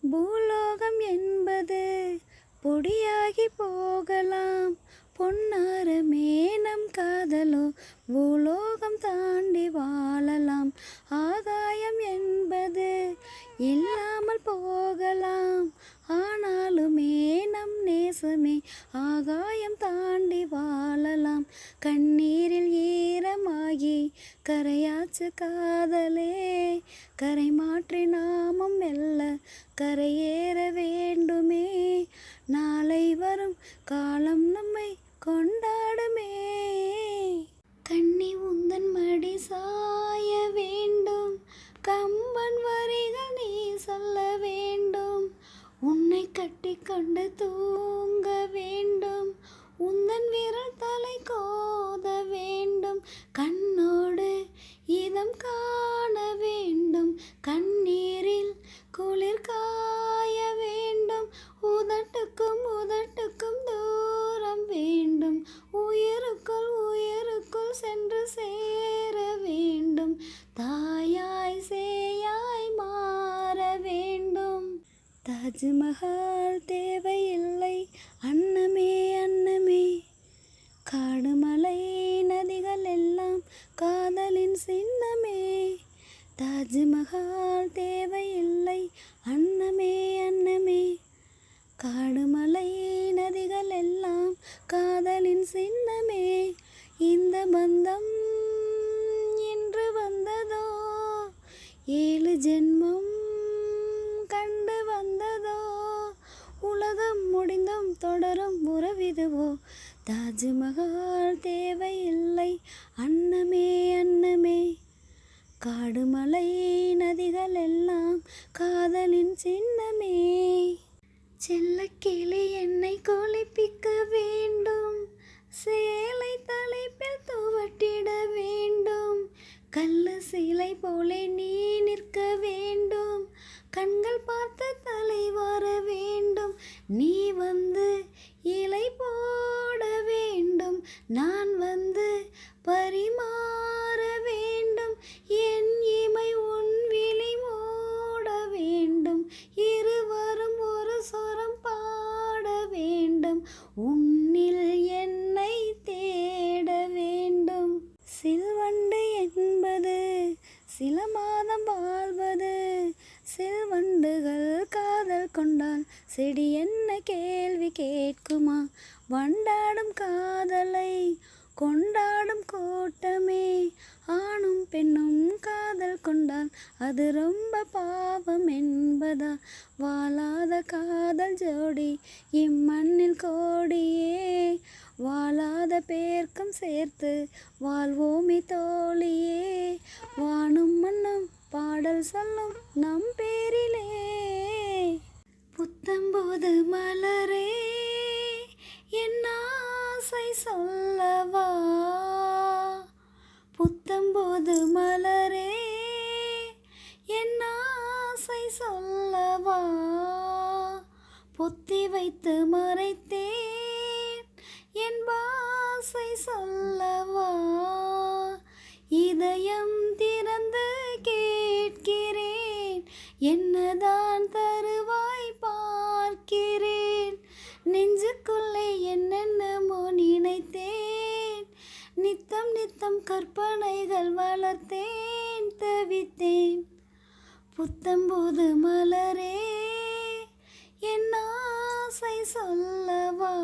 பூலோகம் என்பது பொடியாகி போகலாம், பொன்னாரமே நம் காதலோ பூலோகம் தாண்டி வாழலாம். ஆகாயம் என்பது இல்லாமல் போகலாம், ஆனாலுமே நம் நேசமே ஆகாயம் தாண்டி வாழலாம். கண்ணீரில் ஈரமாகி கரையாச்சு காதலே, கரை மாற்றி நாமும் மெல்ல கரையேற வேண்டுமே. நாளை வரும் காலம் நம்மை கொண்டாடுமே. கண்ணி உந்தன் மடி சாய வேண்டும், கம்பன் வரிகள் நீ சொல்ல வேண்டும். உன்னை கட்டிக்கொண்டு தூங்க வேண்டும், உந்தன் விரல் தலை கோத வேண்டும். கண்ணோடு இதம் காண வேண்டும், கண்ணீரில் குளிர் காய வேண்டும். உதட்டுக்கும் உதட்டுக்கும் தூரம் வேண்டும், உயிருக்குள் உயிருக்குள் சென்று சேர வேண்டும். தாயாய் சேயாய் மாற வேண்டும். தாஜ்மஹால் தேவையில்லை அன்னமே அன்னமே, காடு மலை நதிகள் எல்லாம் காதலின் சின்னமே. தாஜ்மஹால் தேவையில்லை அன்னமே அன்னமே, காடு மலை நதிகள் எல்லாம் காதலின் சின்னமே. இந்த பந்தம் இன்று வந்ததோ, 7 ஜென்மம் கண்டு வந்ததோ, உலகம் முடிந்தும் தொடரும் உறவிதுவோ. தாஜ்மஹால் தேவையில்லை அன்னமே அன்னமே, காடு மலை நதிகள் எல்லாம் காதலின் சின்னமே. செல்லக்கிளி என்னை குளிப்பிக்க வேண்டும், சேலை தலைப்பில் துவட்டிட வேண்டும். கல்லு சிலை போலே நீ நிற்க வேண்டும், கண்கள் பார்த்து தலை வர வேண்டும். நீ வந்து இலை போட வேண்டும், நான் வந்து பரிமாற வேண்டும். என் இமை உன் விழி மூட வேண்டும், இருவரும் ஒரு சொரம் பாட வேண்டும். உன்னில் என்னை தேட வேண்டும். சில்வண்டு என்பது சில மாதம் வாழ்வது, சில்வண்டுகள் காதல் கொண்டால் செடி என்ன கேள்வி கேட்குமா? வண்டாடும் காதலை கொண்டாடும் கூட்டமே, ஆணும் பெண்ணும் காதல் கொண்டால் அது ரொம்ப பாவம் என்பதா? வாழாத காதல் ஜோடி இம்மண்ணில் கோடியே, வாழாத பேர்க்கும் சேர்த்து வாழ்வோமே தோழியே. வானும் மண்ணும் பாடல் சொல்லும் நம் பேரிலே. புத்தம்போது மலரே என் ஆசை சொல்லவா, புத்தம்போது மலரே என் ஆசை சொல்லவா. பொத்தி வைத்து மறைத்தேன் என் பாசை சொல்லவா. இதயம் திறந்து கேட்கிறேன், என்னதான் தருவாய் பார்க்கிறேன். நெஞ்சுக்குள்ளே என்னென்னமோ நினைத்தேன், நித்தம் நித்தம் கற்பனைகள் வளர்த்தேன், தவித்தேன். புத்தம்போது மலரே என் ஆசை சொல்லவா.